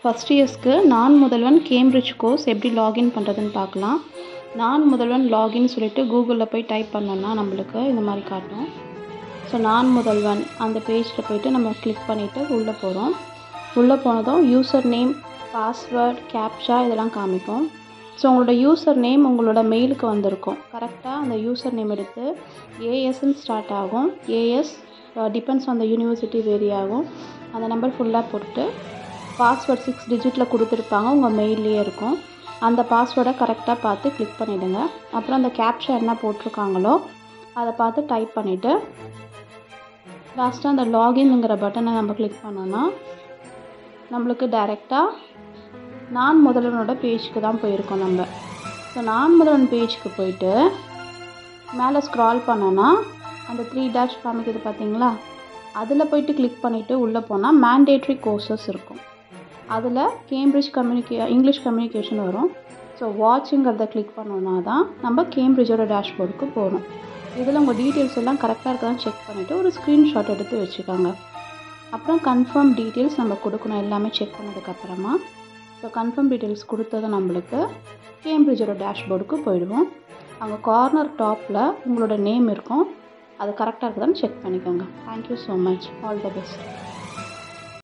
First இயர்ஸ்க்கு நான் முதல்வன் Cambridge course எப்படி லாகின் பண்ணுறதுன்னு பார்க்கலாம். நான் முதல்வன் லாகின் சொல்லிட்டு கூகுளில் போய் டைப் பண்ணோன்னா நம்மளுக்கு இந்த மாதிரி காட்டும். ஸோ நான் முதல்வன் அந்த பேஜில் போய்ட்டு நம்ம கிளிக் பண்ணிவிட்டு உள்ளே போகிறோம். உள்ளே போனதும் யூசர் நேம், பாஸ்வேர்ட், கேப்சா இதெல்லாம் காமிக்கும். ஸோ உங்களோட யூசர் நேம் உங்களோட மெயிலுக்கு வந்திருக்கும். கரெக்டாக அந்த யூசர் நேம் எடுத்து ஏஎஸ்ன்னு ஸ்டார்ட் ஆகும். AS depends on the university vary ஆகும். அந்த நம்பர் ஃபுல்லாக போட்டு பாஸ்வேர்ட் 6 டிஜிட்டில் கொடுத்துருப்பாங்க, உங்கள் மெயிலே இருக்கும். அந்த பாஸ்வேர்டை கரெக்டாக பார்த்து கிளிக் பண்ணிவிடுங்க. அப்புறம் அந்த கேப்சா என்ன போட்டிருக்காங்களோ அதை பார்த்து டைப் பண்ணிவிட்டு லாஸ்ட்டாக அந்த லாகின்ங்கிற பட்டனை நம்ம கிளிக் பண்ணோன்னா நம்மளுக்கு டைரெக்டாக நான் முதல்வனோட பேஜுக்கு தான் போயிருக்கோம் நம்ம. ஸோ நான் முதல்வன் பேஜுக்கு போயிட்டு மேலே ஸ்க்ரால் பண்ணோன்னா அந்த 3 டேஷ் காமிக்குது பார்த்தீங்களா, அதில் போய்ட்டு கிளிக் பண்ணிவிட்டு உள்ளே போனால் மேண்டேட்ரி கோர்சஸ் இருக்கும். அதில் கேம்பிரிட்ஜ் இங்கிலீஷ் கம்யூனிகேஷன் வரும். ஸோ வாட்சுங்கிறத கிளிக் பண்ணோன்னா தான் நம்ம கேம்பிரிட்ஜோட டேஷ்போர்டுக்கு போகணும். இதில் உங்கள் டீட்டெயில்ஸ் எல்லாம் கரெக்டாக இருக்கான்னு செக் பண்ணிவிட்டு ஒரு ஸ்க்ரீன்ஷாட் எடுத்து வச்சுக்கோங்க. அப்புறம் கன்ஃபார்ம் டீட்டெயில்ஸ் நம்ம கொடுக்கணும் எல்லாமே செக் பண்ணதுக்கப்புறமா. ஸோ கன்ஃபார்ம் டீட்டெயில்ஸ் கொடுத்ததும் நம்மளுக்கு கேம்பிரிட்ஜோட டேஷ்போர்டுக்கு போயிடுவோம். அங்கே கார்னர் டாப்பில் உங்களோட நேம் இருக்கும், அது கரெக்டாக இருக்குதான்னு செக் பண்ணிக்கோங்க. Thank you so much. All the best.